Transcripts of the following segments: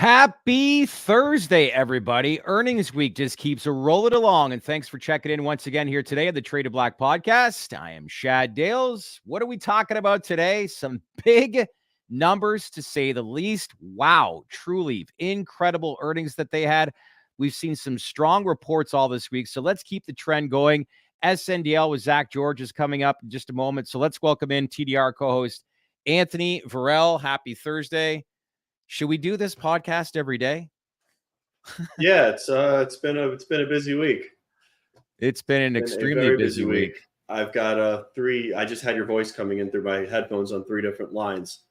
Happy Thursday, everybody. Earnings week just keeps rolling along, and thanks for checking in once again here today at the Trade of Black podcast. I am Shad Dales. What are we talking about today? Some big numbers, to say the least. Wow, Trulieve, incredible earnings that they had. We've seen some strong reports all this week, so let's keep the trend going. SNDL with Zack George is coming up in just a moment, so let's welcome in TDR co-host Anthony Varrell. Happy Thursday. Should we do this podcast every day? Yeah, it's been a busy week. It's been an extremely busy week. I've got three. I just had your voice coming in through my headphones on three different lines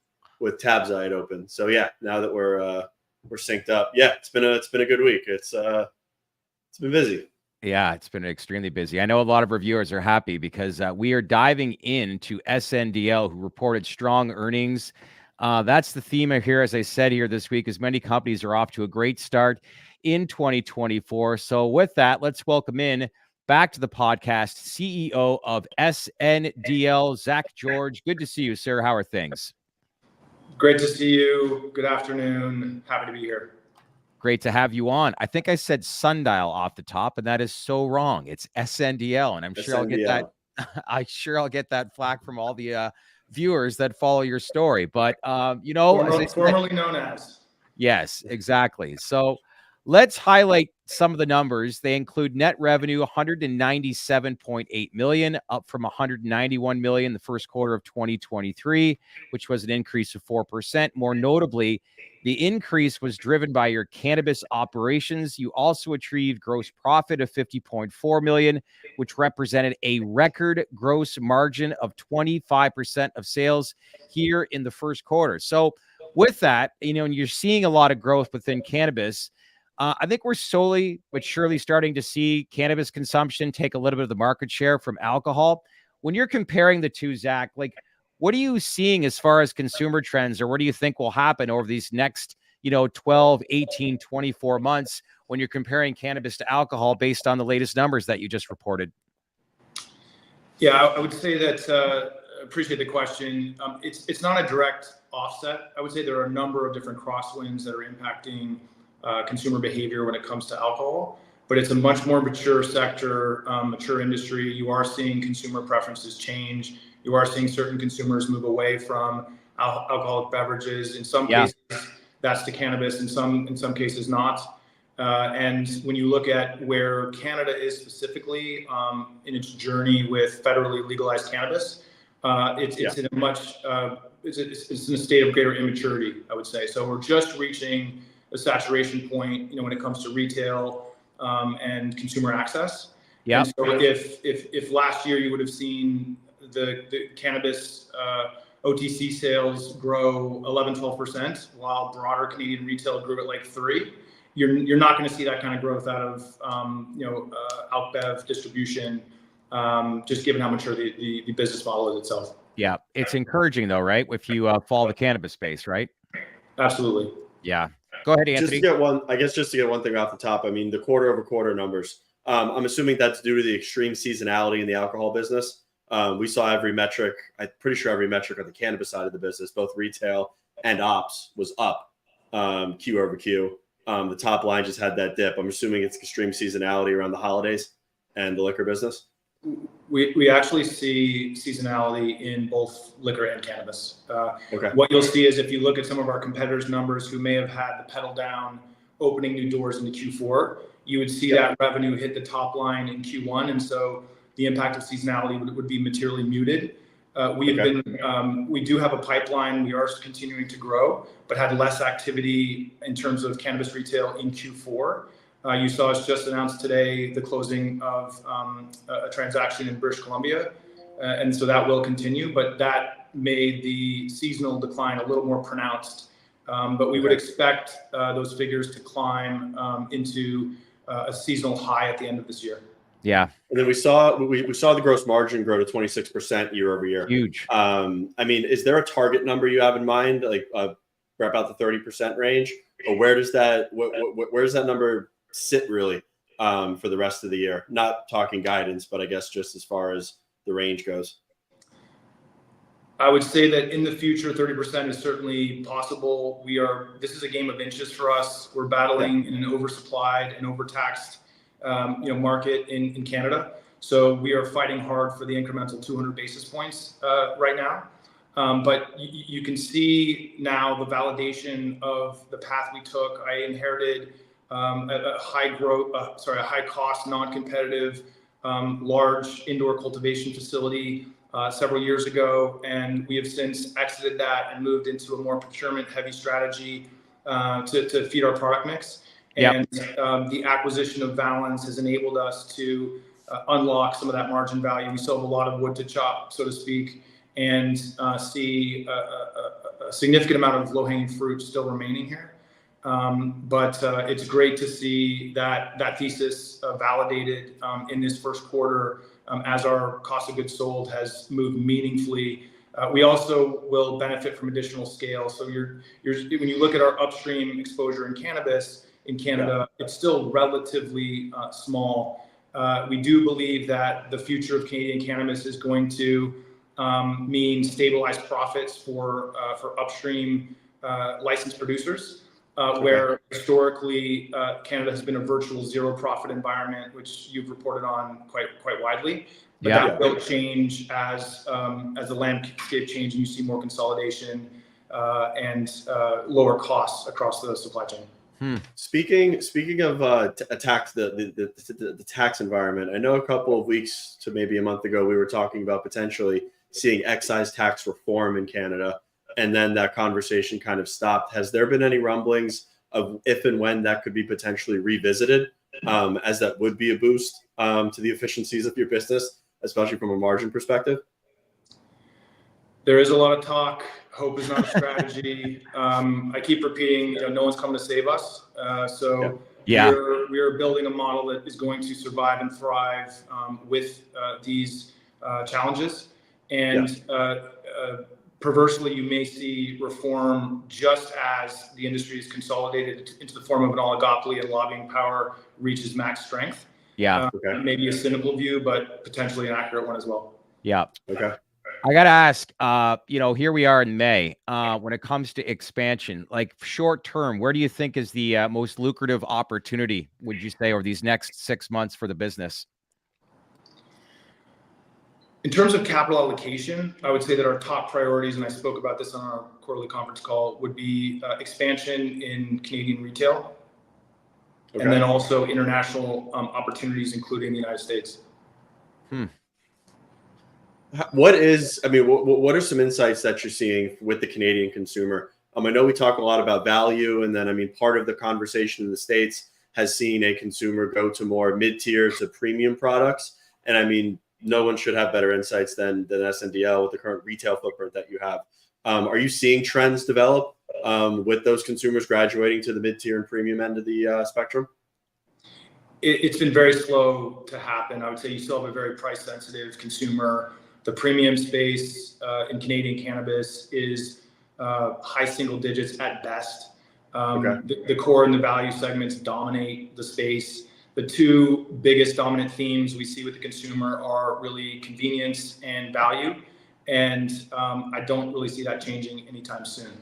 with tabs I had open. So yeah, now that we're synced up, yeah, it's been a good week. It's been busy. Yeah, it's been extremely busy. I know a lot of reviewers are happy because we are diving into SNDL, who reported strong earnings. That's the theme here, as I said here this week, as many companies are off to a great start in 2024. So with that, let's welcome in back to the podcast, CEO of SNDL, Zack George. Good to see you, sir. How are things? Great to see you. Good afternoon. Happy to be here. Great to have you on. I think I said Sundial off the top, and that is so wrong. It's SNDL, and I'm sure I'll get that. I'll get that flack from all the viewers that follow your story, but formerly known as. Yes, exactly. So let's highlight some of the numbers. They include net revenue, $197.8 million, up from $191 million the first quarter of 2023, which was an increase of 4%. More notably, the increase was driven by your cannabis operations. You also achieved gross profit of $50.4 million, which represented a record gross margin of 25% of sales here in the first quarter. So with that, and you're seeing a lot of growth within cannabis. I think we're slowly but surely starting to see cannabis consumption take a little bit of the market share from alcohol. When you're comparing the two, Zack, what are you seeing as far as consumer trends, or what do you think will happen over these next, 12, 18, 24 months when you're comparing cannabis to alcohol based on the latest numbers that you just reported? Yeah, I would say that, appreciate the question. It's not a direct offset. I would say there are a number of different crosswinds that are impacting consumer behavior when it comes to alcohol, but it's a much more mature sector, mature industry. You are seeing consumer preferences change. You are seeing certain consumers move away from alcoholic beverages. In some cases, that's to cannabis. In some cases, not. And when you look at where Canada is specifically in its journey with federally legalized cannabis, it's in a much it's in a state of greater immaturity, I would say. So we're just reaching a saturation point, when it comes to retail and consumer access. Yeah. And so if last year you would have seen the cannabis OTC sales grow 11-12%, while broader Canadian retail grew at like 3%, you're not going to see that kind of growth out of outbev distribution, just given how mature the business model is itself. Yeah, it's encouraging though, right? If you follow the cannabis space, right? Absolutely. Yeah. Go ahead, Anthony. Just to get one thing off the top, I mean, the quarter-over-quarter numbers, I'm assuming that's due to the extreme seasonality in the alcohol business. We saw every metric, I'm pretty sure every metric on the cannabis side of the business, both retail and ops, was up Q over Q. The top line just had that dip. I'm assuming it's extreme seasonality around the holidays and the liquor business. We actually see seasonality in both liquor and cannabis. Okay. What you'll see is if you look at some of our competitors' numbers who may have had the pedal down, opening new doors into Q4, you would see that revenue hit the top line in Q1, and so the impact of seasonality would be materially muted. We do have a pipeline. We are continuing to grow, but had less activity in terms of cannabis retail in Q4. You saw us just announce today the closing of a transaction in British Columbia, and so that will continue, but that made the seasonal decline a little more pronounced. But we would expect those figures to climb into a seasonal high at the end of this year. Yeah. And then we saw the gross margin grow to 26% year over year. Huge. I mean, is there a target number you have in mind, like for about the 30% range, or where does that number sit really for the rest of the year? Not talking guidance, but I guess just as far as the range goes. I would say that in the future, 30% is certainly possible. This is a game of inches for us. We're battling in an oversupplied and overtaxed, market in Canada. So we are fighting hard for the incremental 200 basis points right now. But you can see now the validation of the path we took. I inherited a high cost, non-competitive, large indoor cultivation facility several years ago, and we have since exited that and moved into a more procurement-heavy strategy to feed our product mix. And the acquisition of Valens has enabled us to unlock some of that margin value. We still have a lot of wood to chop, so to speak, and see a significant amount of low-hanging fruit still remaining here. But it's great to see that thesis validated in this first quarter as our cost of goods sold has moved meaningfully. We also will benefit from additional scale. So when you look at our upstream exposure in cannabis in Canada, it's still relatively small. We do believe that the future of Canadian cannabis is going to mean stabilized profits for upstream licensed producers, where historically Canada has been a virtual zero profit environment, which you've reported on quite widely. But that will change as the landscape changes and you see more consolidation and lower costs across the supply chain. Speaking of the tax environment, I know a couple of weeks to maybe a month ago we were talking about potentially seeing excise tax reform in Canada, and then that conversation kind of stopped. Has there been any rumblings of if and when that could be potentially revisited, as that would be a boost to the efficiencies of your business, especially from a margin perspective? There is a lot of talk. Hope is not a strategy. I keep repeating, no one's coming to save us. We are building a model that is going to survive and thrive with these challenges. And perversely, you may see reform just as the industry is consolidated into the form of an oligopoly and lobbying power reaches max strength. Maybe a cynical view, but potentially an accurate one as well. Okay. I got to ask, here we are in May, when it comes to expansion, like short term, where do you think is the most lucrative opportunity, would you say, over these next 6 months for the business? In terms of capital allocation, I would say that our top priorities, and I spoke about this on our quarterly conference call, would be expansion in Canadian retail, and then also international opportunities, including the United States. What are some insights that you're seeing with the Canadian consumer? I know we talk a lot about value, and then, part of the conversation in the States has seen a consumer go to more mid-tier to premium products. And no one should have better insights than SNDL with the current retail footprint that you have. Are you seeing trends develop with those consumers graduating to the mid-tier and premium end of the spectrum? It's been very slow to happen. I would say you still have a very price-sensitive consumer. The premium space in Canadian cannabis is high single digits at best. The core and the value segments dominate the space. The two biggest dominant themes we see with the consumer are really convenience and value. And I don't really see that changing anytime soon.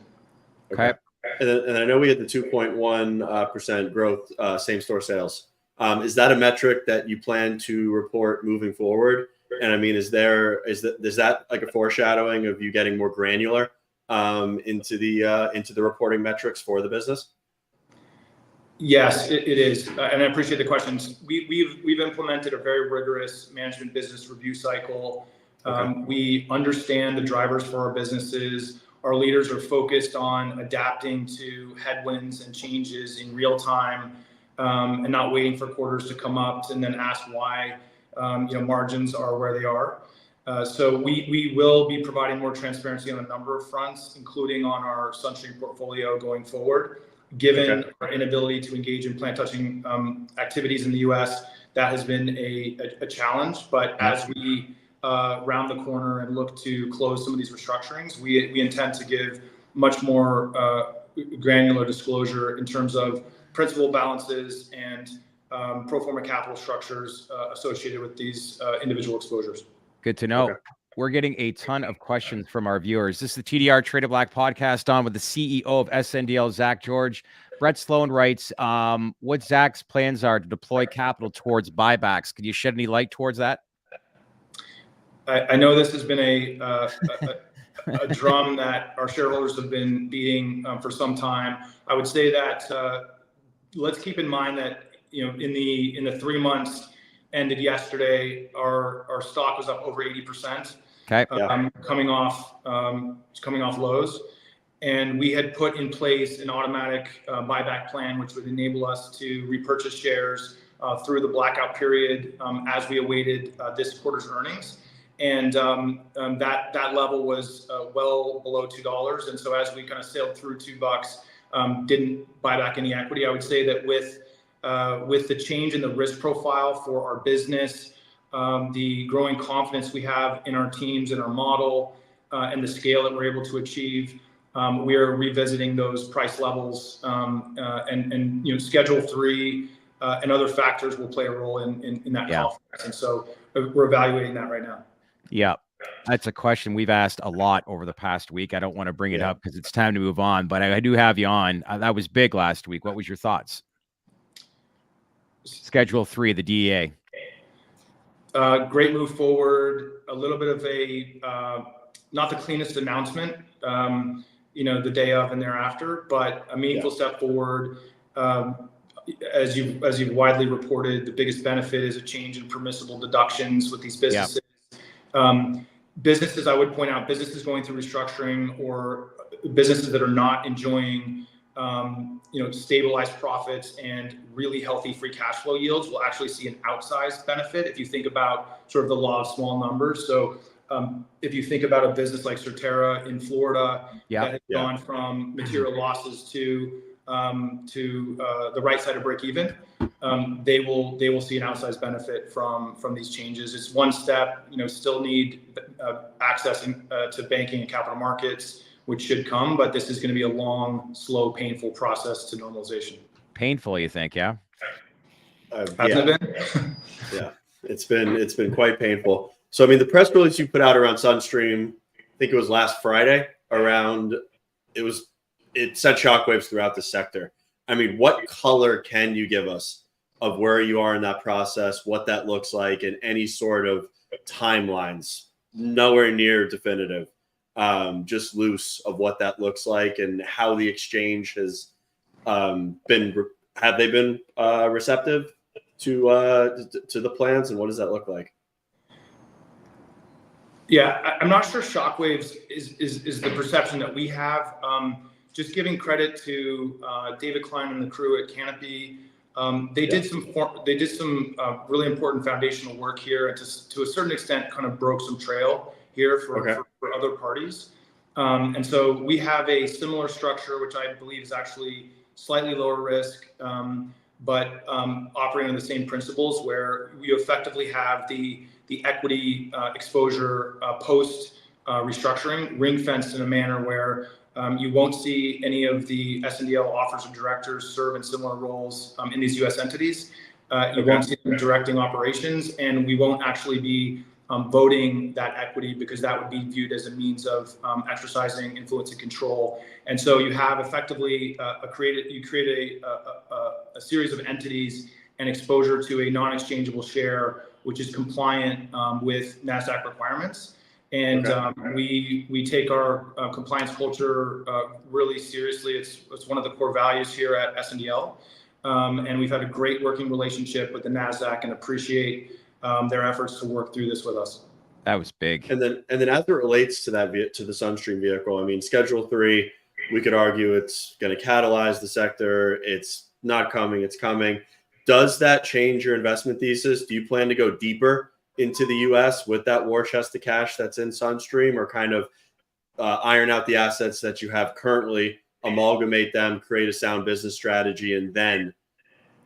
Okay. And I know we had the 2.1% growth same-store sales. Is that a metric that you plan to report moving forward? And is that like a foreshadowing of you getting more granular into the reporting metrics for the business? Yes, it is, and I appreciate the questions. We've implemented a very rigorous management business review cycle. We understand the drivers for our businesses. Our leaders are focused on adapting to headwinds and changes in real time, and not waiting for quarters to come up and then ask why margins are where they are. So we will be providing more transparency on a number of fronts, including on our Sunstream portfolio going forward. Given our inability to engage in plant-touching activities in the U.S., that has been a challenge. But as we round the corner and look to close some of these restructurings, we intend to give much more granular disclosure in terms of principal balances and pro forma capital structures associated with these individual exposures. Good to know. We're getting a ton of questions from our viewers. This is the TDR Trade of Black podcast on with the CEO of SNDL, Zack George. Brett Sloan writes, what Zack's plans are to deploy capital towards buybacks. Can you shed any light towards that? I know this has been a drum that our shareholders have been beating for some time. I would say that let's keep in mind that in the 3 months ended yesterday, our stock was up over 80%. Okay. Coming off lows, and we had put in place an automatic buyback plan, which would enable us to repurchase shares through the blackout period as we awaited this quarter's earnings. And that level was well below $2. And so as we kind of sailed through $2, didn't buy back any equity. I would say that with the change in the risk profile for our business, the growing confidence we have in our teams and our model, and the scale that we're able to achieve, we are revisiting those price levels, and Schedule 3 and other factors will play a role in that confidence. And so we're evaluating that right now. Yeah, that's a question we've asked a lot over the past week. I don't want to bring it up because it's time to move on, but I do have you on. That was big last week. What was your thoughts? Schedule 3, the DEA. Great move forward. A little bit of a not the cleanest announcement, the day of and thereafter, but a meaningful step forward. As you've widely reported, the biggest benefit is a change in permissible deductions with these businesses. Businesses, I would point out, businesses going through restructuring or businesses that are not enjoying stabilized profits and really healthy free cash flow yields will actually see an outsized benefit if you think about sort of the law of small numbers. So if you think about a business like Surterra in Florida that has gone from material losses to the right side of break even, they will see an outsized benefit from these changes. It's one step. Still need access to banking and capital markets, which should come, but this is going to be a long, slow, painful process to normalization. Painful, you think? Yeah. Hasn't it been? Yeah, it's been quite painful. So, I mean, the press release you put out around Sunstream, I think it was last Friday, it sent shockwaves throughout the sector. I mean, what color can you give us of where you are in that process, what that looks like, and any sort of timelines? Nowhere near definitive, just loose of what that looks like and how the exchange has been. Have they been receptive to the plans, and what does that look like? Yeah, I'm not sure shockwaves is the perception that we have. Just giving credit to David Klein and the crew at Canopy, they did some really important foundational work here, and to a certain extent, kind of broke some trail here for other parties. And so we have a similar structure, which I believe is actually slightly lower risk, but operating on the same principles, where we effectively have the equity exposure post restructuring ring fenced in a manner where you won't see any of the SNDL officers and directors serve in similar roles in these U.S. entities. You won't see them directing operations, and we won't actually be voting that equity, because that would be viewed as a means of exercising influence and control. And so you have effectively create a series of entities and exposure to a non-exchangeable share, which is compliant with NASDAQ requirements. And we take our compliance culture really seriously. It's one of the core values here at SNDL. And we've had a great working relationship with the NASDAQ and appreciate their efforts to work through this with us. That was big. And then as it relates to the Sunstream vehicle, I mean, Schedule 3, we could argue it's going to catalyze the sector. It's not coming. It's coming. Does that change your investment thesis? Do you plan to go deeper into the U.S. with that war chest of cash that's in Sunstream, or kind of iron out the assets that you have currently, amalgamate them, create a sound business strategy, and then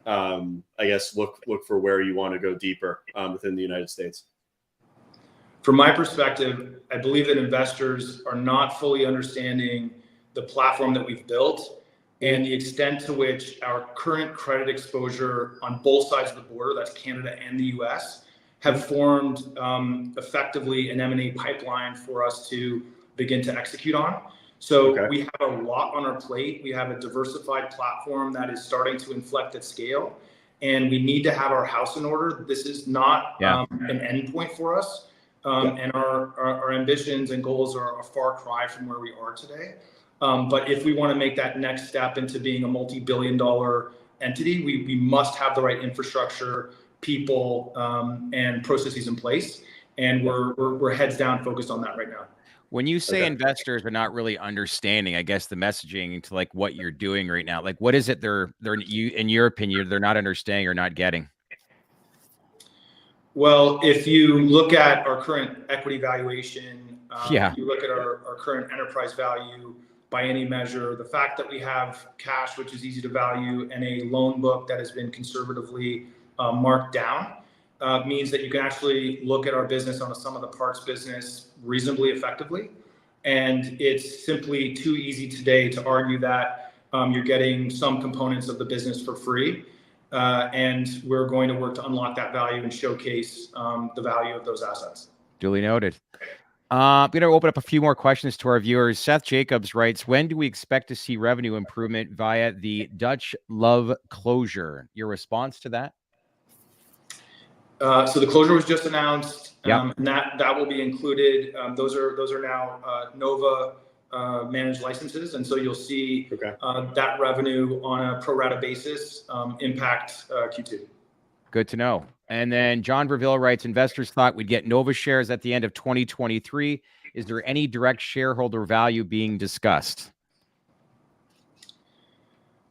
I guess look for where you want to go deeper within the United States? From my perspective, I believe that investors are not fully understanding the platform that we've built and the extent to which our current credit exposure on both sides of the border, that's Canada and the US, have formed effectively an M&A pipeline for us to begin to execute on. So we have a lot on our plate. We have a diversified platform that is starting to inflect at scale, and we need to have our house in order. This is not an endpoint for us, and our ambitions and goals are a far cry from where we are today. But if we want to make that next step into being a multi-billion-dollar entity, we must have the right infrastructure, people, and processes in place, and we're heads down focused on that right now. When you say investors are not really understanding, I guess the messaging to like what you're doing right now, like what is it they're in your opinion they're not understanding or not getting? Well, if you look at our current equity valuation, you look at our current enterprise value by any measure, the fact that we have cash, which is easy to value, and a loan book that has been conservatively marked down, means that you can actually look at our business on a sum of the parts business reasonably effectively. And it's simply too easy today to argue that you're getting some components of the business for free. And we're going to work to unlock that value and showcase the value of those assets. Duly noted. I'm going to open up a few more questions to our viewers. Seth Jacobs writes, when do we expect to see revenue improvement via the Dutch Love closure? Your response to that? So the closure was just announced, and that will be included. Those are now Nova managed licenses, and so you'll see that revenue on a pro rata basis impact Q2. Good to know. And then John Verville writes, investors thought we'd get Nova shares at the end of 2023. Is there any direct shareholder value being discussed?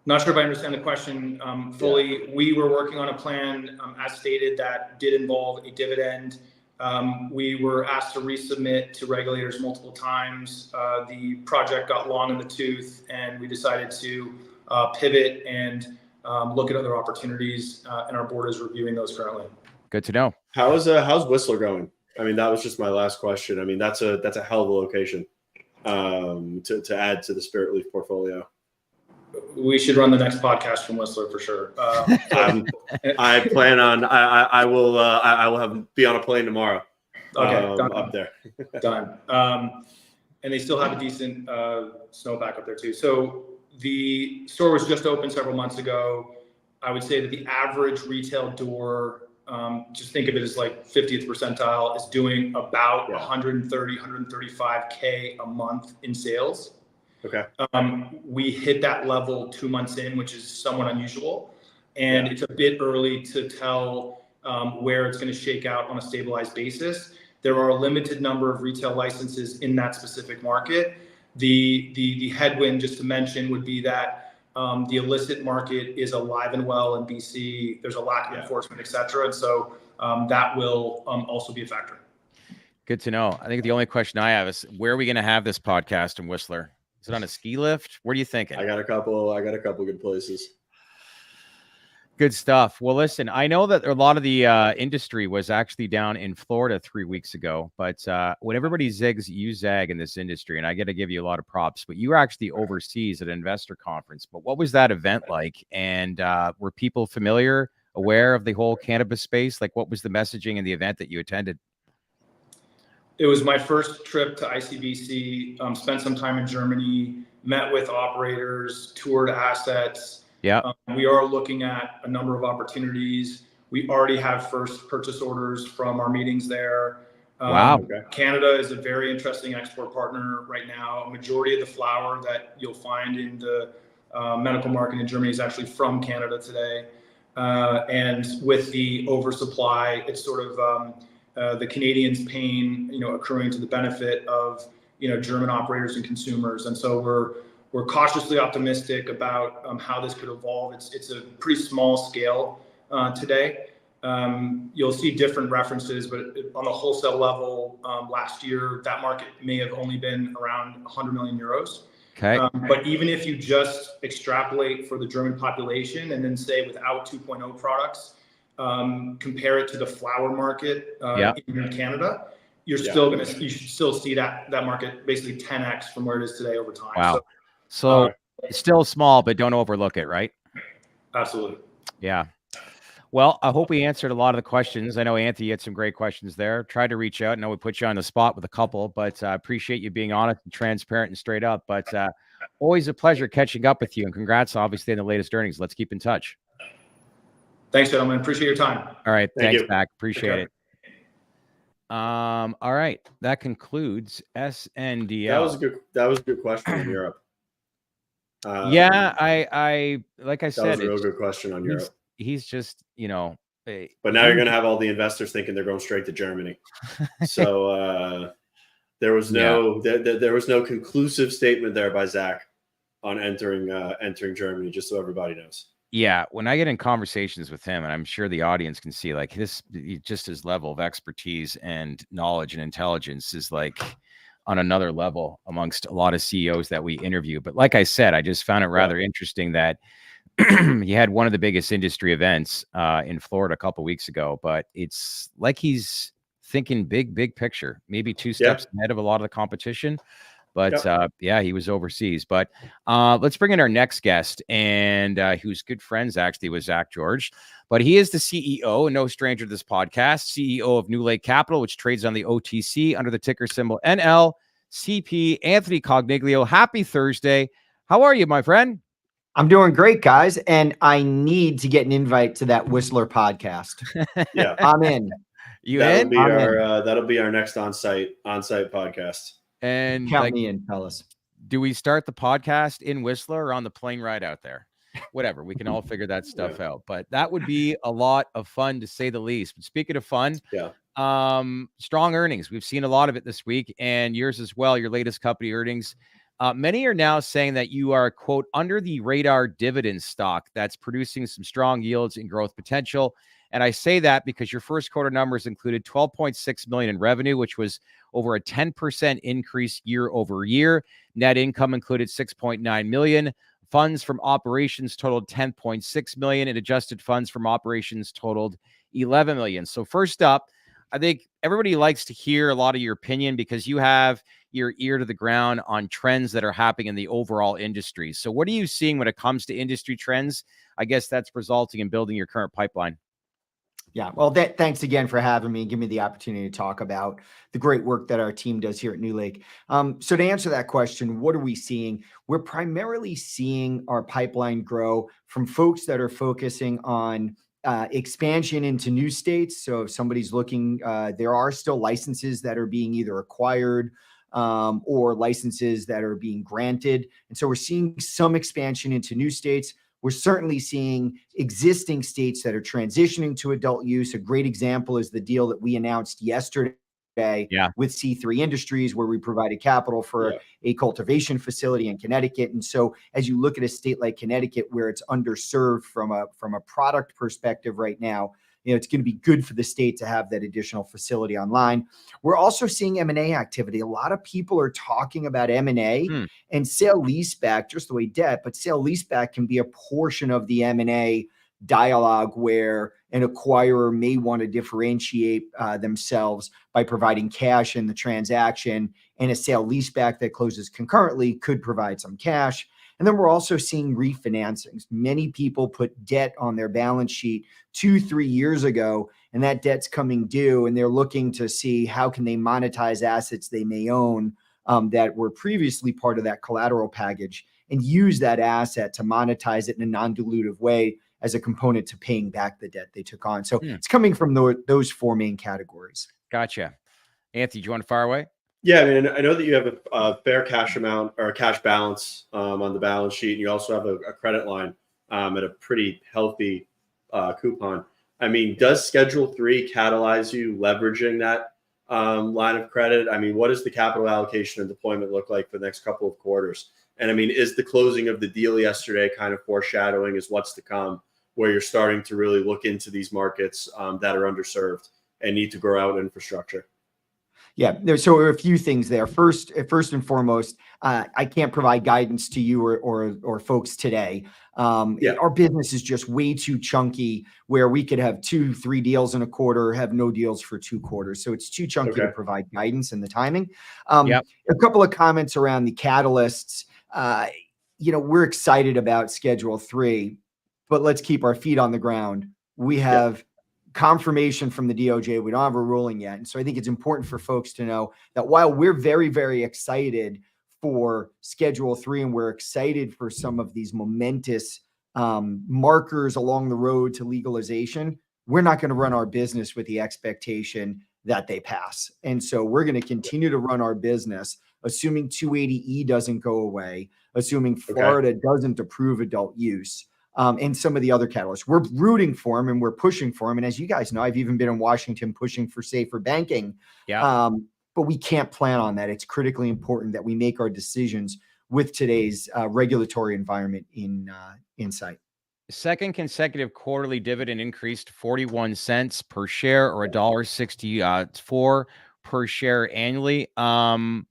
Not sure if I understand the question fully. We were working on a plan, as stated, that did involve a dividend. We were asked to resubmit to regulators multiple times. The project got long in the tooth, and we decided to pivot and look at other opportunities, and our board is reviewing those currently. Good to know. How's Whistler going? I mean, that was just my last question. I mean, that's a hell of a location to add to the Spirit Leaf portfolio. We should run the next podcast from Whistler for sure. I plan on. I will be on a plane tomorrow. Okay, done. Up there. Done. And they still have a decent snowpack up there too. So the store was just opened several months ago. I would say that the average retail door, just think of it as like 50th percentile, is doing about 130, 135K a month in sales. Okay. We hit that level 2 months in, which is somewhat unusual. And it's a bit early to tell where it's going to shake out on a stabilized basis. There are a limited number of retail licenses in that specific market. The headwind, just to mention, would be that the illicit market is alive and well in BC. There's a lack of enforcement, et cetera. And so that will also be a factor. Good to know. I think the only question I have is, where are we going to have this podcast in Whistler? Is it on a ski lift? What are you thinking? I got a couple good places. Good stuff. Well, listen, I know that a lot of the industry was actually down in Florida 3 weeks ago, but when everybody zigs, you zag in this industry, and I got to give you a lot of props, but you were actually overseas at an investor conference. But what was that event like? And were people familiar, aware of the whole cannabis space? Like, what was the messaging in the event that you attended? It was my first trip to ICBC, spent some time in Germany, met with operators, toured assets. Yeah. We are looking at a number of opportunities. We already have first purchase orders from our meetings there. Wow. Canada is a very interesting export partner right now. A majority of the flower that you'll find in the medical market in Germany is actually from Canada today. And with the oversupply, it's sort of the Canadians' pain, accruing to the benefit of, German operators and consumers. And so we're cautiously optimistic about how this could evolve. It's a pretty small scale today. You'll see different references, but on the wholesale level, last year, that market may have only been around 100 million euros. Okay. But even if you just extrapolate for the German population and then say without 2.0 products, compare it to the flower market in Canada, you should still see that market basically 10x from where it is today over time. Wow. So it's still small, but don't overlook it, right? Absolutely. Yeah. Well, I hope we answered a lot of the questions. I know Anthony had some great questions there. Tried to reach out. I know we put you on the spot with a couple, but I appreciate you being honest and transparent and straight up. But always a pleasure catching up with you. And congrats, obviously, on the latest earnings. Let's keep in touch. Thanks, gentlemen. Appreciate your time. All right. Thank Thanks, you. Zach. Appreciate it. All right. That concludes SNDL. That was a good question on Europe. Yeah, I like I said, that was a real good question on Europe. He's just, but now you're going to have all the investors thinking they're going straight to Germany. So there was no there was no conclusive statement there by Zack on entering Germany, just so everybody knows. Yeah, when I get in conversations with him, and I'm sure the audience can see, like, just his level of expertise and knowledge and intelligence is like on another level amongst a lot of CEOs that we interview. But like I said, I just found it rather interesting that you had one of the biggest industry events in Florida a couple of weeks ago, but it's like he's thinking big picture, maybe two steps ahead of a lot of the competition. But he was overseas. But let's bring in our next guest, and who's good friends actually with Zack George. But he is the CEO, and no stranger to this podcast, CEO of NewLake Capital, which trades on the OTC under the ticker symbol NLCP. Anthony Coniglio, happy Thursday. How are you, my friend? I'm doing great, guys, and I need to get an invite to that Whistler podcast. Yeah, I'm in. That'll be our next on-site podcast. And count me in, fellas. Do we start the podcast in Whistler or on the plane ride out there? Whatever, we can all figure that stuff out. But that would be a lot of fun, to say the least. But speaking of fun, strong earnings. We've seen a lot of it this week, and yours as well. Your latest company earnings. Many are now saying that you are, quote, under the radar dividend stock that's producing some strong yields and growth potential. And I say that because your first quarter numbers included $12.6 million in revenue, which was over a 10% increase year over year. Net income included $6.9 million. Funds from operations totaled $10.6 million, and adjusted funds from operations totaled $11 million. So first up, I think everybody likes to hear a lot of your opinion because you have your ear to the ground on trends that are happening in the overall industry. So what are you seeing when it comes to industry trends? I guess that's resulting in building your current pipeline. Yeah, well, thanks again for having me and give me the opportunity to talk about the great work that our team does here at NewLake. So to answer that question, what are we seeing? We're primarily seeing our pipeline grow from folks that are focusing on expansion into new states. So if somebody's looking, there are still licenses that are being either acquired or licenses that are being granted. And so we're seeing some expansion into new states. We're certainly seeing existing states that are transitioning to adult use. A great example is the deal that we announced yesterday with C3 Industries, where we provided capital for a cultivation facility in Connecticut. And so as you look at a state like Connecticut, where it's underserved from a product perspective right now, it's going to be good for the state to have that additional facility online. We're also seeing M&A activity. A lot of people are talking about M&A and sale leaseback, just the way debt, but sale leaseback can be a portion of the M&A dialogue where an acquirer may want to differentiate themselves by providing cash in the transaction, and a sale leaseback that closes concurrently could provide some cash. And then we're also seeing refinancings. Many people put debt on their balance sheet 2-3 years ago, and that debt's coming due, and they're looking to see how can they monetize assets they may own that were previously part of that collateral package, and use that asset to monetize it in a non-dilutive way as a component to paying back the debt they took on. So it's coming from those four main categories. Gotcha. Anthony, do you want to fire away? Yeah, I mean, I know that you have a fair cash amount or a cash balance on the balance sheet. And you also have a credit line at a pretty healthy coupon. I mean, does Schedule 3 catalyze you leveraging that line of credit? I mean, what does the capital allocation and deployment look like for the next couple of quarters? And I mean, is the closing of the deal yesterday kind of foreshadowing is what's to come, where you're starting to really look into these markets that are underserved and need to grow out infrastructure? Yeah, so there are a few things there. First and foremost, I can't provide guidance to you or folks today. Our business is just way too chunky where we could have 2-3 deals in a quarter, have no deals for 2 quarters. So it's too chunky to provide guidance in the timing. A couple of comments around the catalysts. We're excited about Schedule 3, but let's keep our feet on the ground. We have confirmation from the DOJ. We don't have a ruling yet. And so I think it's important for folks to know that while we're very, very excited for Schedule 3 and we're excited for some of these momentous markers along the road to legalization, we're not going to run our business with the expectation that they pass. And so we're going to continue to run our business, assuming 280E doesn't go away, assuming Florida doesn't approve adult use, and some of the other catalysts. We're rooting for them and we're pushing for them. And as you guys know, I've even been in Washington pushing for safer banking. But we can't plan on that. It's critically important that we make our decisions with today's regulatory environment in sight. Second consecutive quarterly dividend increased 41 cents per share, or $1.64 per share annually. Again,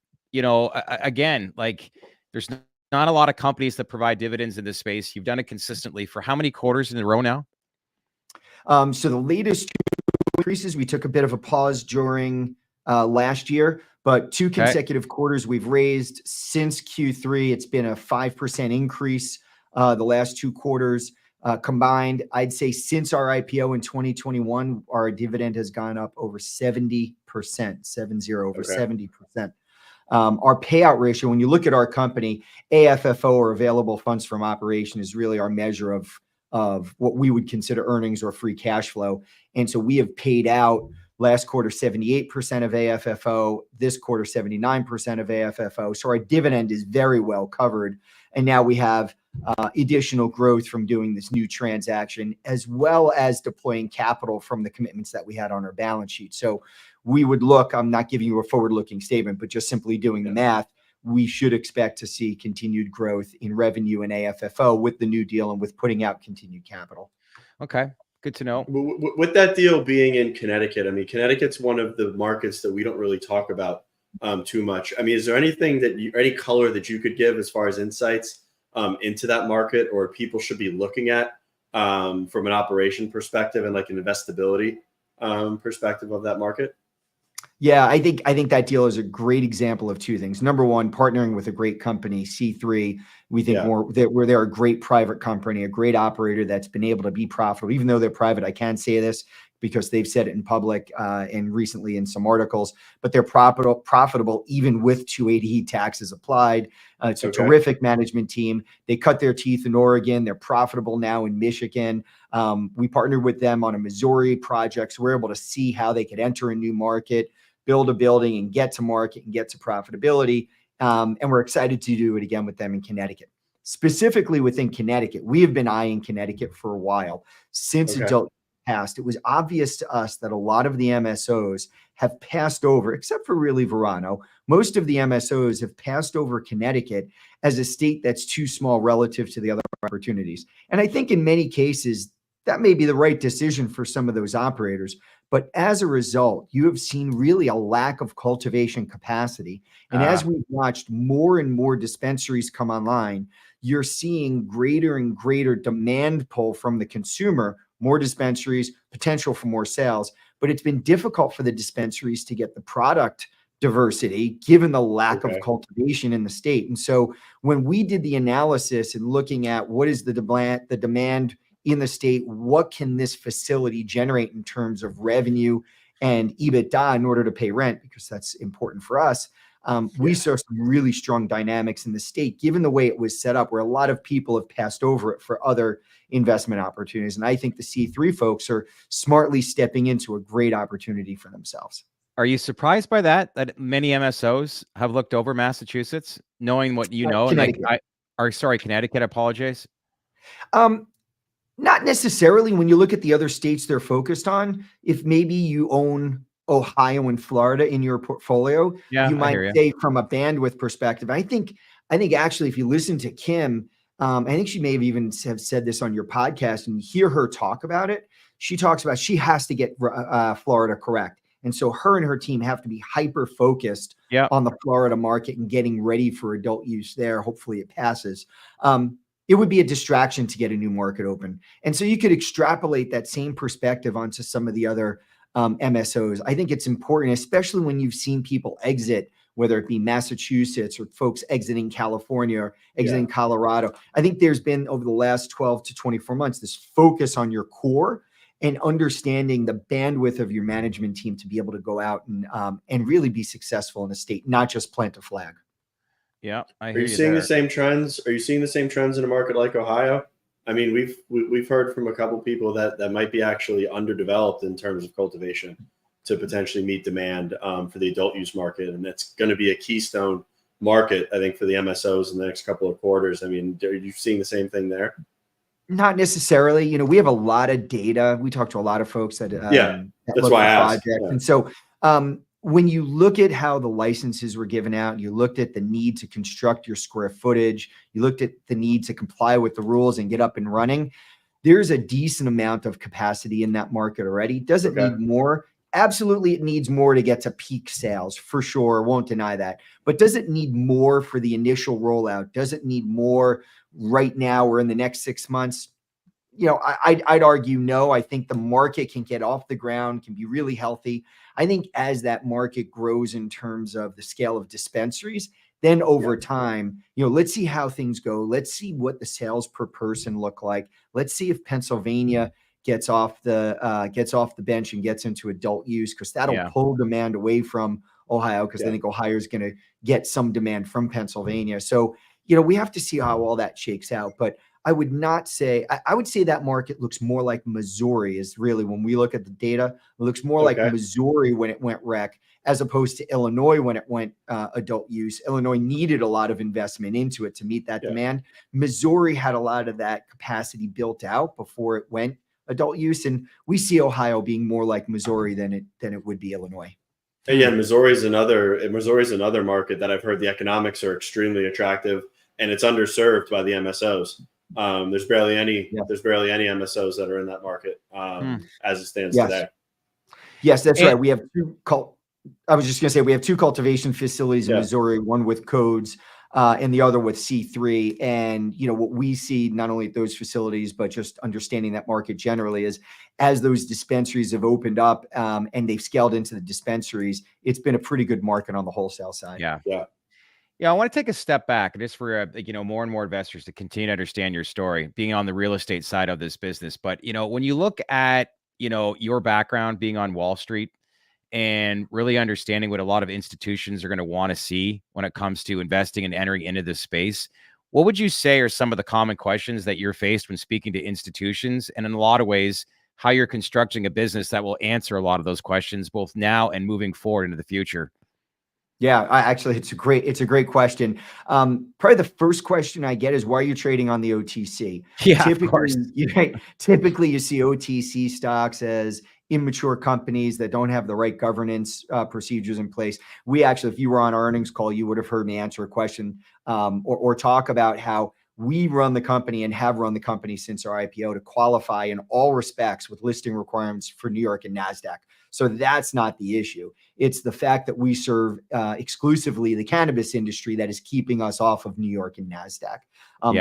like there's not a lot of companies that provide dividends in this space. You've done it consistently for how many quarters in a row now? So the latest increases, we took a bit of a pause during last year, but 2 consecutive quarters we've raised since Q3. It's been a 5% increase the last 2 quarters. Combined, I'd say since our IPO in 2021, our dividend has gone up over 70%, 70%. Our payout ratio, when you look at our company, AFFO, or available funds from operation, is really our measure of what we would consider earnings or free cash flow. And so we have paid out last quarter 78% of AFFO, this quarter 79% of AFFO. So our dividend is very well covered. And now we have additional growth from doing this new transaction, as well as deploying capital from the commitments that we had on our balance sheet. So we would look, I'm not giving you a forward-looking statement, but just simply doing the math, we should expect to see continued growth in revenue and AFFO with the new deal and with putting out continued capital. Okay, good to know. With that deal being in Connecticut, I mean, Connecticut's one of the markets that we don't really talk about too much. I mean, is there anything any color that you could give as far as insights into that market, or people should be looking at from an operation perspective and like an investability perspective of that market? Yeah, I think that deal is a great example of 2 things. Number one, partnering with a great company, C3. We think they're a great private company, a great operator that's been able to be profitable. Even though they're private, I can't say this because they've said it in public and recently in some articles, but they're profitable even with 280E taxes applied. It's a terrific management team. They cut their teeth in Oregon. They're profitable now in Michigan. We partnered with them on a Missouri project, so we're able to see how they could enter a new market, build a building, and get to market and get to profitability. And we're excited to do it again with them in Connecticut. Specifically within Connecticut, we have been eyeing Connecticut for a while since adult passed. It was obvious to us that a lot of the MSOs have passed over, except for really Verano. Most of the MSOs have passed over Connecticut as a state that's too small relative to the other opportunities. And I think in many cases, that may be the right decision for some of those operators. But as a result, you have seen really a lack of cultivation capacity. And as we've watched more and more dispensaries come online, you're seeing greater and greater demand pull from the consumer, more dispensaries, potential for more sales. But it's been difficult for the dispensaries to get the product diversity given the lack of cultivation in the state. And so when we did the analysis and looking at what is the demand in the state, what can this facility generate in terms of revenue and EBITDA in order to pay rent, because that's important for us, we saw some really strong dynamics in the state, given the way it was set up, where a lot of people have passed over it for other investment opportunities. And I think the C3 folks are smartly stepping into a great opportunity for themselves. Are you surprised by that many MSOs have looked over Massachusetts, knowing what you know? Connecticut. Connecticut, I apologize. Not necessarily. When you look at the other states they're focused on, if maybe you own Ohio and Florida in your portfolio, you might say from a bandwidth perspective. I think actually, if you listen to Kim, I think she may have even have said this on your podcast, and you hear her talk about it. She talks about she has to get Florida correct. And so her and her team have to be hyper focused on the Florida market and getting ready for adult use there. Hopefully it passes. It would be a distraction to get a new market open. And so you could extrapolate that same perspective onto some of the other MSOs. I think it's important, especially when you've seen people exit, whether it be Massachusetts or folks exiting California or exiting Colorado. I think there's been, over the last 12 to 24 months, this focus on your core and understanding the bandwidth of your management team to be able to go out and really be successful in a state, not just plant a flag. Yeah, I hear Are you you seeing there. the same trends? Are you seeing the same trends in a market like Ohio? I mean, we've heard from a couple people that might be actually underdeveloped in terms of cultivation to potentially meet demand for the adult use market, and it's going to be a keystone market, I think, for the MSOs in the next couple of quarters. I mean, are you seeing the same thing there? Not necessarily. You know, we have a lot of data. We talk to a lot of folks that that that's look why for I asked. projects, Yeah. and so when you look at how the licenses were given out, you looked at the need to construct your square footage, you looked at the need to comply with the rules and get up and running. There's a decent amount of capacity in that market already. Does it need more? Absolutely, it needs more to get to peak sales, for sure. Won't deny that. But does it need more for the initial rollout? Does it need more right now or in the next 6 months? You know, I'd argue no. I think the market can get off the ground, can be really healthy. I think as that market grows in terms of the scale of dispensaries, then over time, you know, let's see how things go. Let's see what the sales per person look like. Let's see if Pennsylvania gets off the bench and gets into adult use, because that'll pull demand away from Ohio, because I think Ohio is going to get some demand from Pennsylvania. So, you know, we have to see how all that shakes out. But I would not say, I would say that market looks more like Missouri is really, when we look at the data, it looks more like Missouri when it went rec, as opposed to Illinois when it went adult use. Illinois needed a lot of investment into it to meet that demand. Missouri had a lot of that capacity built out before it went adult use. And we see Ohio being more like Missouri than it would be Illinois. Yeah, Missouri is another market that I've heard the economics are extremely attractive, and it's underserved by the MSOs. There's barely any MSOs that are in that market as it stands today. Yes, that's right. We have I was just going to say we have two cultivation facilities in Missouri, one with codes and the other with C3. And, you know, what we see not only at those facilities, but just understanding that market generally is, as those dispensaries have opened up and they've scaled into the dispensaries, it's been a pretty good market on the wholesale side. Yeah, I want to take a step back just for, you know, more and more investors to continue to understand your story, being on the real estate side of this business. But, you know, when you look at, you know, your background being on Wall Street and really understanding what a lot of institutions are going to want to see when it comes to investing and entering into this space, what would you say are some of the common questions that you're faced when speaking to institutions? And in a lot of ways, how you're constructing a business that will answer a lot of those questions, both now and moving forward into the future? Yeah, actually, it's a great question. Probably the first question I get is, why are you trading on the OTC? Yeah, typically you see OTC stocks as immature companies that don't have the right governance procedures in place. We actually, if you were on our earnings call, you would have heard me answer a question or talk about how we run the company and have run the company since our IPO to qualify in all respects with listing requirements for New York and NASDAQ. So that's not the issue. It's the fact that we serve exclusively the cannabis industry that is keeping us off of New York and NASDAQ.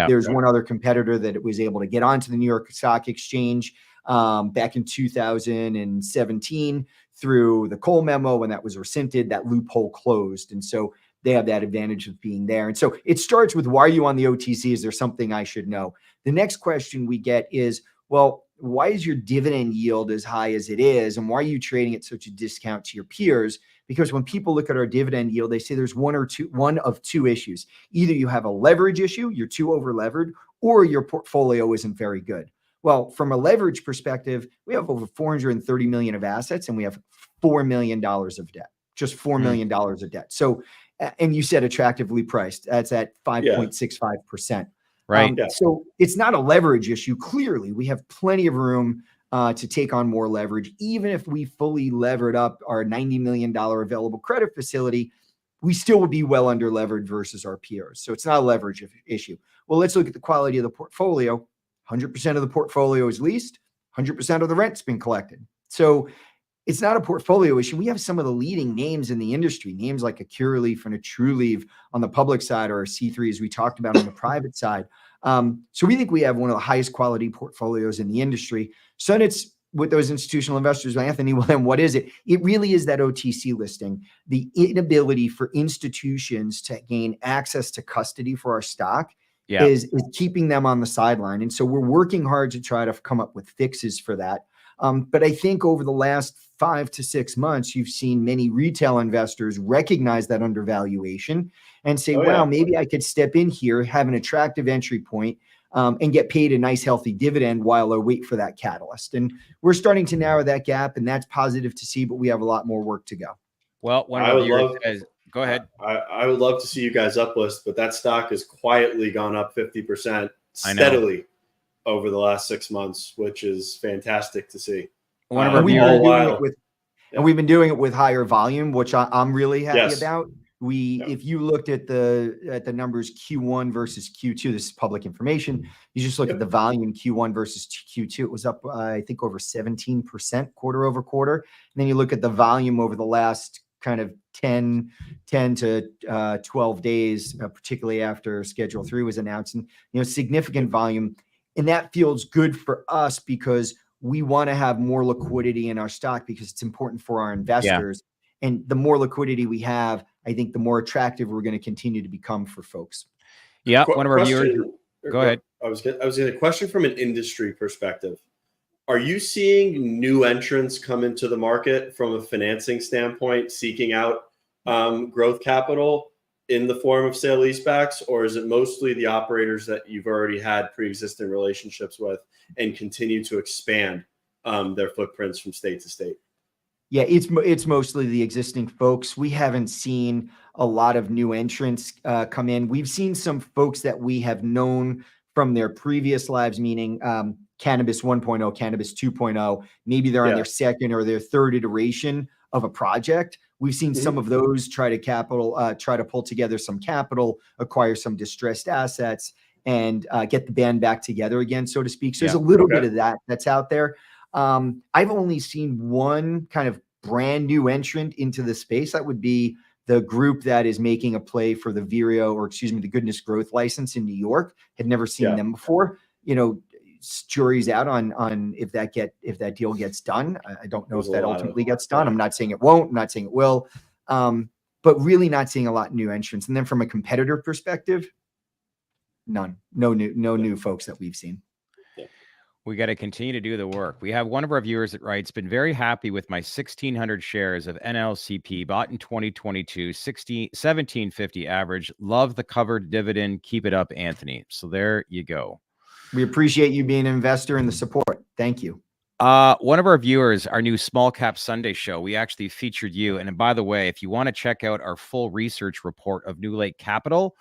There's one other competitor that was able to get onto the New York Stock Exchange back in 2017 through the Cole memo. When that was rescinded, that loophole closed. And so they have that advantage of being there. And so it starts with, why are you on the OTC? Is there something I should know? The next question we get is, well, why is your dividend yield as high as it is? And why are you trading at such a discount to your peers? Because when people look at our dividend yield, they say there's one of two issues. Either you have a leverage issue, you're too over levered, or your portfolio isn't very good. Well, from a leverage perspective, we have over 430 million of assets and we have $4 million of debt, just $4 million of debt. So, and you said attractively priced, that's at 5.65%. Right. So it's not a leverage issue. Clearly, we have plenty of room to take on more leverage. Even if we fully levered up our $90 million available credit facility, we still would be well under levered versus our peers. So it's not a leverage issue. Well, let's look at the quality of the portfolio. 100% of the portfolio is leased. 100% of the rent's been collected. So it's not a portfolio issue. We have some of the leading names in the industry, names like a Curaleaf and a Trulieve on the public side, or a C3, as we talked about on the private side. So we think we have one of the highest quality portfolios in the industry. So then it's with those institutional investors, Anthony, well, then what is it? It really is that OTC listing, the inability for institutions to gain access to custody for our stock is keeping them on the sideline. And so we're working hard to try to come up with fixes for that. But I think over the last 5 to 6 months, you've seen many retail investors recognize that undervaluation and say, wow, maybe I could step in here, have an attractive entry point, and get paid a nice, healthy dividend while I wait for that catalyst. And we're starting to narrow that gap, and that's positive to see, but we have a lot more work to go. Well, one of our viewers says, go ahead. I would love to see you guys uplist, but that stock has quietly gone up 50% steadily over the last 6 months, which is fantastic to see. One of our viewers, and we've been doing it with higher volume, which I'm really happy about. If you looked at the numbers Q1 versus Q2, this is public information. You just look at the volume Q1 versus Q2, it was up, I think, over 17% quarter over quarter. And then you look at the volume over the last kind of 10 to 12 days, particularly after Schedule 3 was announced, and significant volume. And that feels good for us because we want to have more liquidity in our stock because it's important for our investors. And the more liquidity we have, I think the more attractive we're going to continue to become for folks. Yeah, one of our viewers. Go ahead. I was going to question from an industry perspective. Are you seeing new entrants come into the market from a financing standpoint, seeking out growth capital in the form of sale leasebacks, or is it mostly the operators that you've already had pre-existing relationships with and continue to expand their footprints from state to state? Yeah, it's mostly the existing folks. We haven't seen a lot of new entrants come in. We've seen some folks that we have known from their previous lives, meaning Cannabis 1.0, Cannabis 2.0. Maybe they're on their second or their third iteration of a project. We've seen some of those try to pull together some capital, acquire some distressed assets, and get the band back together again, so to speak. So there's a little bit of that that's out there. I've only seen one kind of brand new entrant into the space. That would be the group that is making a play for the the Goodness Growth license in New York. Had never seen them before. Jury's out on if that deal gets done. I don't know if that ultimately gets done. I'm not saying it won't. I'm not saying it will. But really not seeing a lot of new entrants. And then from a competitor perspective, none. No new folks that we've seen. We got to continue to do the work. We have one of our viewers that writes, been very happy with my 1,600 shares of NLCP bought in 2022, 1750 average. Love the covered dividend. Keep it up, Anthony. So there you go. We appreciate you being an investor and the support. Thank you. One of our viewers, our new Small Cap Sunday show, we actually featured you. And by the way, if you want to check out our full research report of NewLake Capital,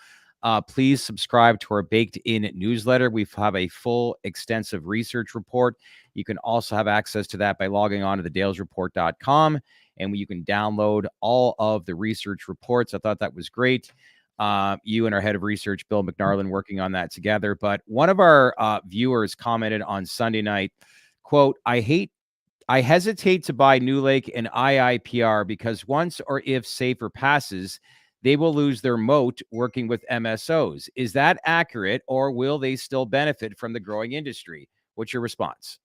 please subscribe to our Baked In newsletter. We have a full, extensive research report. You can also have access to that by logging on to thedalesreport.com, and you can download all of the research reports. I thought that was great. You and our head of research, Bill McNarlin, working on that together. But one of our viewers commented on Sunday night, quote, I hesitate to buy NewLake and IIPR because once or if SAFER passes, they will lose their moat working with MSOs. Is that accurate, or will they still benefit from the growing industry? What's your response?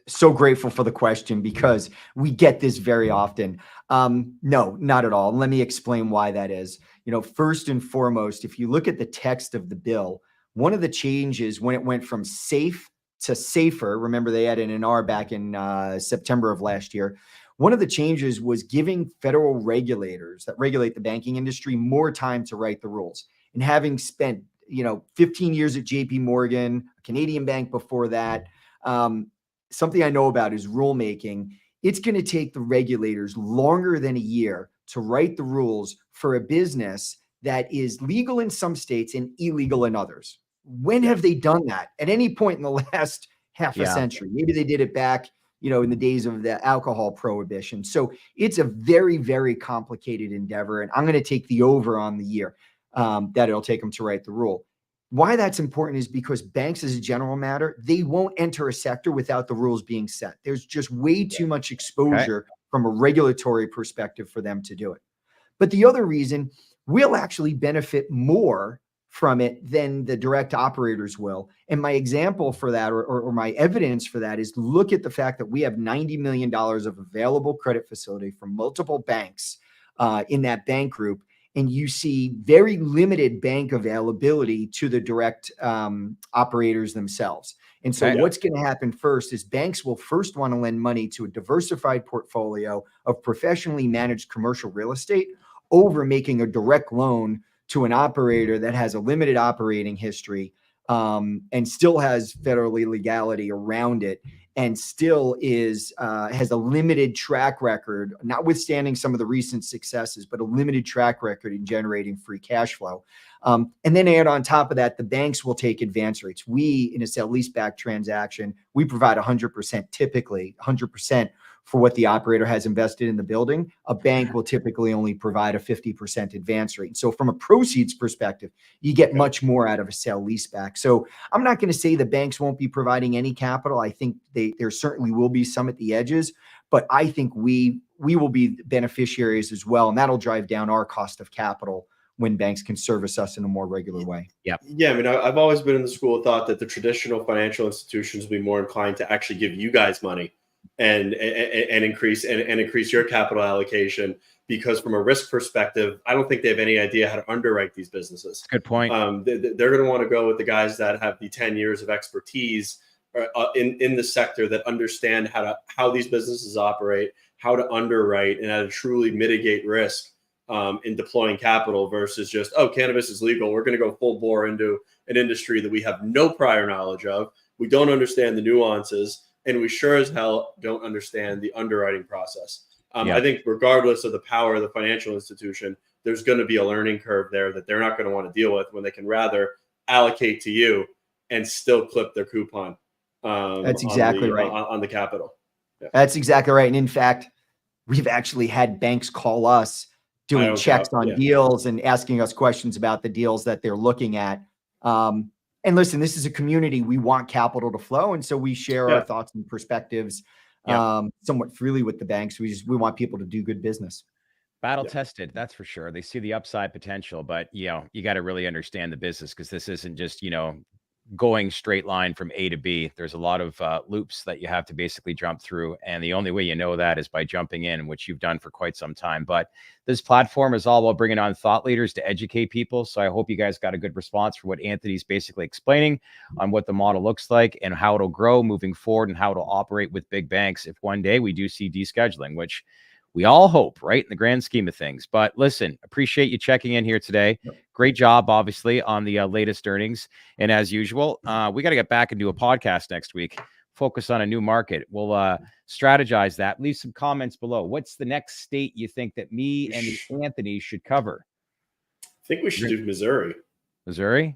So grateful for the question because we get this very often. No, not at all. Let me explain why that is. First and foremost, if you look at the text of the bill, one of the changes when it went from SAFE to SAFER, remember they added an R back in September of last year. One of the changes was giving federal regulators that regulate the banking industry more time to write the rules. And having spent, 15 years at JP Morgan, a Canadian bank before that, something I know about is rulemaking. It's going to take the regulators longer than a year to write the rules for a business that is legal in some states and illegal in others. When have they done that? At any point in the last half a century? Maybe they did it back in the days of the alcohol prohibition. So it's a very, very complicated endeavor. And I'm going to take the over on the year that it'll take them to write the rule. Why that's important is because banks, as a general matter, they won't enter a sector without the rules being set. There's just way too much exposure from a regulatory perspective for them to do it. But the other reason, we'll actually benefit more from it than the direct operators will. And my example for that, or my evidence for that, is look at the fact that we have $90 million of available credit facility from multiple banks in that bank group. And you see very limited bank availability to the direct operators themselves. And so Okay. what's going to happen first is banks will first want to lend money to a diversified portfolio of professionally managed commercial real estate over making a direct loan to an operator that has a limited operating history, and still has federal legality around it, and still is has a limited track record, notwithstanding some of the recent successes, but a limited track record in generating free cash flow. And then add on top of that, the banks will take advance rates. We, in a sale leaseback transaction, we provide 100%, typically 100% for what the operator has invested in the building. A bank will typically only provide a 50% advance rate. So from a proceeds perspective, you get much more out of a sale leaseback. So I'm not going to say the banks won't be providing any capital. I think there certainly will be some at the edges, but I think we will be beneficiaries as well. And that'll drive down our cost of capital when banks can service us in a more regular way. Yep. Yeah, I mean, I've always been in the school of thought that the traditional financial institutions will be more inclined to actually give you guys money and increase your capital allocation, because from a risk perspective, I don't think they have any idea how to underwrite these businesses. Good point. They're going to want to go with the guys that have the 10 years of expertise in the sector, that understand how these businesses operate, how to underwrite, and how to truly mitigate risk in deploying capital, versus just, oh, cannabis is legal, we're going to go full bore into an industry that we have no prior knowledge of. We don't understand the nuances, and we sure as hell don't understand the underwriting process. I think regardless of the power of the financial institution, there's going to be a learning curve there that they're not going to want to deal with, when they can rather allocate to you and still clip their coupon. That's exactly right. On the capital. Yeah. That's exactly right. And in fact, we've actually had banks call us doing checks on deals and asking us questions about the deals that they're looking at. And listen, this is a community. We want capital to flow. And so we share our thoughts and perspectives somewhat freely with the banks. We want people to do good business. Battle tested, that's for sure. They see the upside potential, but you got to really understand the business, because this isn't just, going straight line from A to B. There's a lot of loops that you have to basically jump through. And the only way you know that is by jumping in, which you've done for quite some time. But this platform is all about bringing on thought leaders to educate people. So I hope you guys got a good response for what Anthony's basically explaining on what the model looks like and how it'll grow moving forward, and how it'll operate with big banks if one day we do see descheduling, which we all hope, right, in the grand scheme of things. But listen, appreciate you checking in here today. Great job, obviously, on the latest earnings. And as usual, we got to get back and do a podcast next week, focus on a new market. We'll strategize that. Leave some comments below. What's the next state you think that me and Anthony should cover? I think we should do Missouri. Missouri?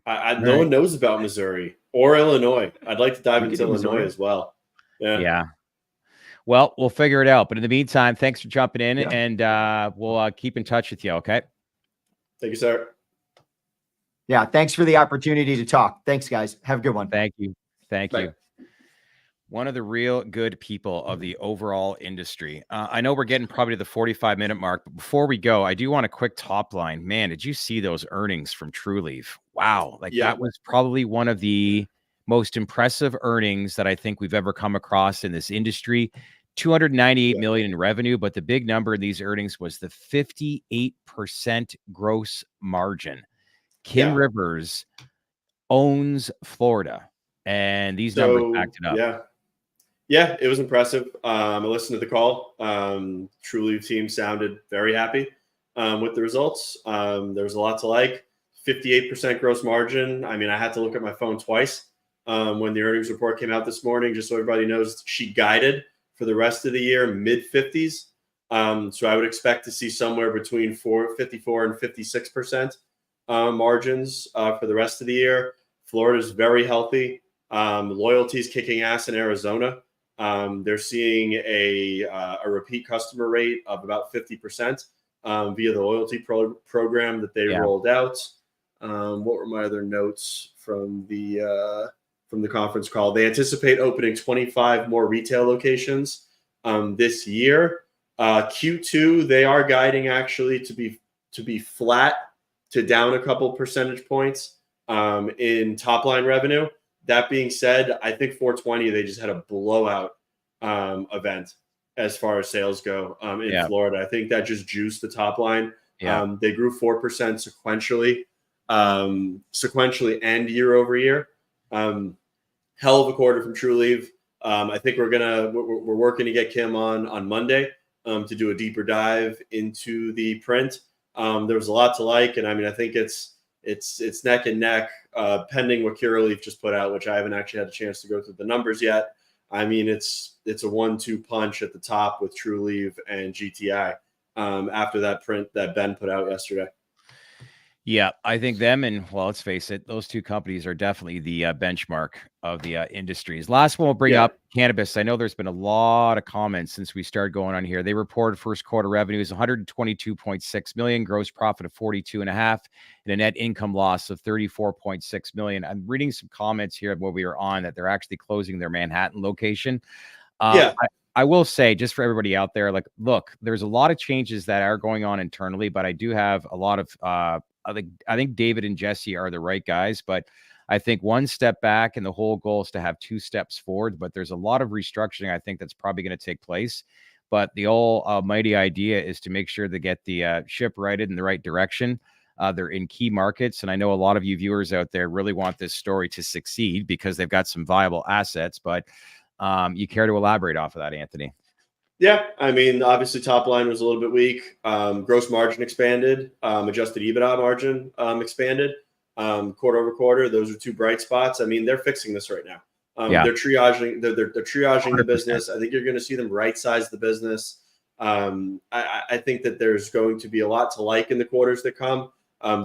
No one knows about Missouri or Illinois. I'd like to dive into Illinois as well. Yeah. Well, we'll figure it out. But in the meantime, thanks for jumping in, and we'll keep in touch with you, okay? Thank you, sir. Yeah, thanks for the opportunity to talk. Thanks, guys. Have a good one. Thank you. Thank you. One of the real good people of the overall industry. I know we're getting probably to the 45-minute mark, but before we go, I do want a quick top line. Man, did you see those earnings from Trulieve? Wow. That was probably one of the most impressive earnings that I think we've ever come across in this industry. 298 million in revenue, but the big number in these earnings was the 58% gross margin. Kim Rivers owns Florida, and these numbers backed it up. Yeah, it was impressive. I listened to the call. Trulieve team sounded very happy with the results. There was a lot to like. 58% gross margin. I mean, I had to look at my phone twice when the earnings report came out this morning, just so everybody knows she guided for the rest of the year mid-50s. So I would expect to see somewhere between 54 and 56% margins for the rest of the year. Florida's very healthy. Loyalty's kicking ass in Arizona. They're seeing a repeat customer rate of about 50% via the loyalty program that they rolled out. What were my other notes from the conference call? They anticipate opening 25 more retail locations this year. Q2, they are guiding actually to be flat to down a couple percentage points in top line revenue. That being said, I think 420, they just had a blowout event as far as sales go in Florida. I think that just juiced the top line. They grew 4% sequentially and year over year. hell of a quarter from Trulieve. I think we're working to get Kim on Monday to do a deeper dive into the print. There was a lot to like, and I mean, I think it's neck and neck, pending what Curaleaf just put out, which I haven't actually had a chance to go through the numbers yet. I mean, it's a 1-2 punch at the top with Trulieve and GTI after that print that Ben put out yesterday. Yeah, I think them and, well, let's face it, those two companies are definitely the benchmark of the industries. Last one we'll bring up, Cannabis. I know there's been a lot of comments since we started going on here. They reported first quarter revenues 122.6 million, gross profit of 42.5, and a net income loss of 34.6 million. I'm reading some comments here where we were on that they're actually closing their Manhattan location. I will say, just for everybody out there, like, look, there's a lot of changes that are going on internally, but I do have a lot of I think David and Jesse are the right guys, but I think one step back and the whole goal is to have 2 steps forward. But there's a lot of restructuring, I think, that's probably going to take place. But the almighty idea is to make sure to get the ship righted in the right direction. They're in key markets. And I know a lot of you viewers out there really want this story to succeed because they've got some viable assets. But you care to elaborate off of that, Anthony? Yeah, I mean, obviously top line was a little bit weak. Gross margin expanded, adjusted EBITDA margin expanded quarter over quarter. Those are 2 bright spots. I mean, they're fixing this right now. They're triaging. They're triaging 100%. The business. I think you're going to see them right size the business. I think that there's going to be a lot to like in the quarters that come.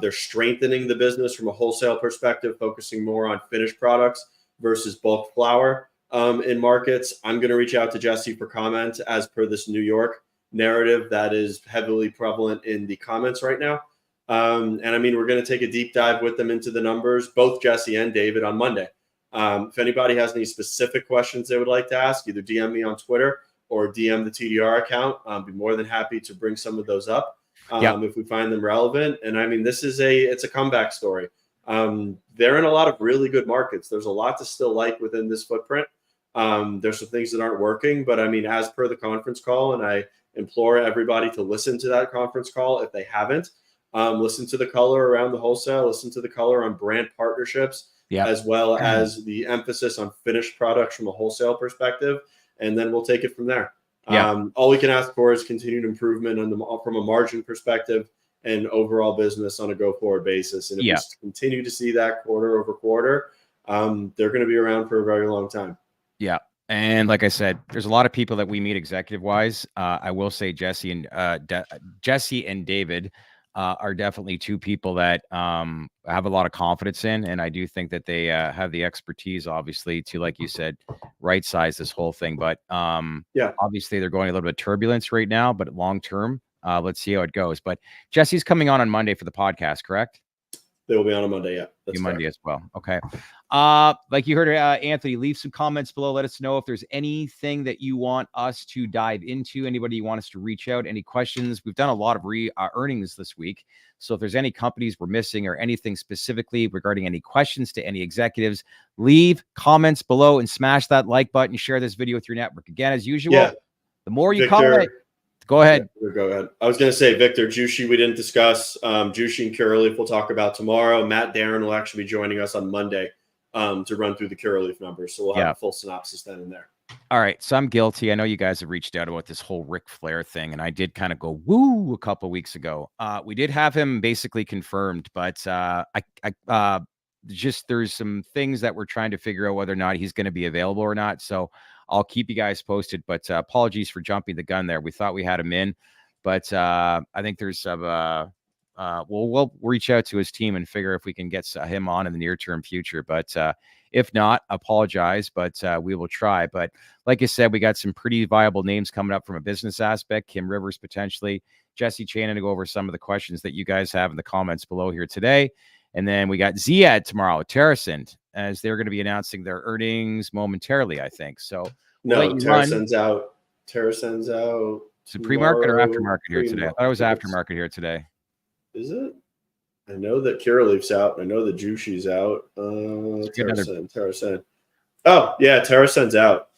They're strengthening the business from a wholesale perspective, focusing more on finished products versus bulk flower. In markets, I'm going to reach out to Jesse for comment as per this New York narrative that is heavily prevalent in the comments right now. And I mean, we're going to take a deep dive with them into the numbers, both Jesse and David, on Monday. If anybody has any specific questions they would like to ask, either DM me on Twitter or DM the TDR account. I'll be more than happy to bring some of those up if we find them relevant. And I mean, it's a comeback story. They're in a lot of really good markets. There's a lot to still like within this footprint. There's some things that aren't working, but I mean, as per the conference call, and I implore everybody to listen to that conference call if they haven't, listen to the color around the wholesale, listen to the color on brand partnerships, as well as the emphasis on finished products from a wholesale perspective, and then we'll take it from there. All we can ask for is continued improvement from a margin perspective and overall business on a go-forward basis. And if we continue to see that quarter over quarter, they're going to be around for a very long time. Yeah. And like I said, there's a lot of people that we meet executive wise. I will say Jesse and David are definitely 2 people that have a lot of confidence in. And I do think that they have the expertise, obviously, to, like you said, right size this whole thing. But obviously they're going a little bit of turbulence right now, but long term, let's see how it goes. But Jesse's coming on Monday for the podcast, correct? They will be on a Monday. Yeah. That's Monday as well. Okay. Like you heard, Anthony, leave some comments below. Let us know if there's anything that you want us to dive into. Anybody you want us to reach out, any questions. We've done a lot of earnings this week. So if there's any companies we're missing or anything specifically regarding any questions to any executives, leave comments below and smash that like button. Share this video with your network. Again, as usual, the more you comment, go ahead. Go ahead. I was going to say, Victor, Jushi, we didn't discuss. Jushi and Curaleaf we'll talk about tomorrow. Matt Darren will actually be joining us on Monday to run through the Curaleaf numbers. So we'll have a full synopsis then and there. All right. So I'm guilty. I know you guys have reached out about this whole Ric Flair thing, and I did kind of go woo a couple of weeks ago. We did have him basically confirmed, but just there's some things that we're trying to figure out whether or not he's going to be available or not. So I'll keep you guys posted, but apologies for jumping the gun there. We thought we had him in, but I think there's some, we'll reach out to his team and figure if we can get him on in the near term future. But if not, apologize, but we will try. But like I said, we got some pretty viable names coming up from a business aspect. Kim Rivers, potentially Jesse Channon, to go over some of the questions that you guys have in the comments below here today. And then we got Ziad tomorrow, TerrAscend, as they're going to be announcing their earnings momentarily, I think. So TerrAscend's out. TerrAscend's out. Is it pre-market or aftermarket here today? I thought it was aftermarket here today. Is it? I know that Curaleaf's out. I know that Jushi's out. TerrAscend. Oh, yeah, TerrAscend's out.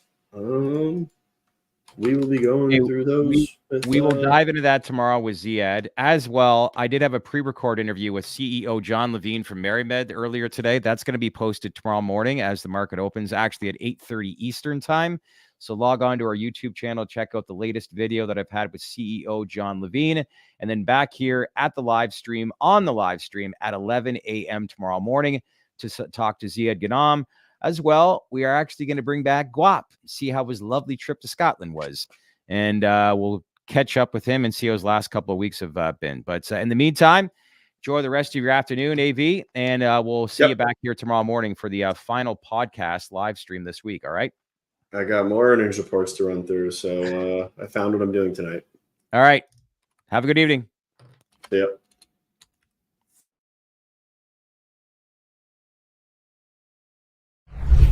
we will be going through those. We will dive into that tomorrow with Ziad as well. I did have a pre-record interview with CEO John Levine from MariMed earlier today. That's going to be posted tomorrow morning as the market opens, actually at 8:30 Eastern time. So log on to our YouTube channel, check out the latest video that I've had with CEO John Levine, and then back here at the live stream, at 11 a.m. tomorrow morning to talk to Ziad Ghanem. As well, we are actually going to bring back Guap, see how his lovely trip to Scotland was. And we'll catch up with him and see how his last couple of weeks have been. But in the meantime, enjoy the rest of your afternoon, AV, and we'll see you back here tomorrow morning for the final podcast live stream this week. All right? I got more earnings reports to run through, so I found what I'm doing tonight. All right. Have a good evening. Yep.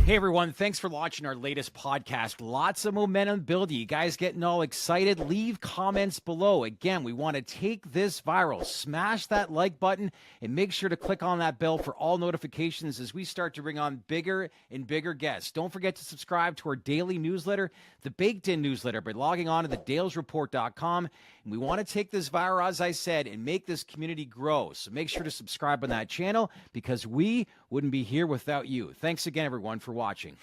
Hey everyone, thanks for watching our latest podcast. Lots of momentum building. You guys getting all excited? Leave comments below. Again, we want to take this viral. Smash that like button and make sure to click on that bell for all notifications as we start to bring on bigger and bigger guests. Don't forget to subscribe to our daily newsletter, the Baked In newsletter, by logging on to thedalesreport.com. And we want to take this viral, as I said, and make this community grow. So make sure to subscribe on that channel because we wouldn't be here without you. Thanks again, everyone, for watching.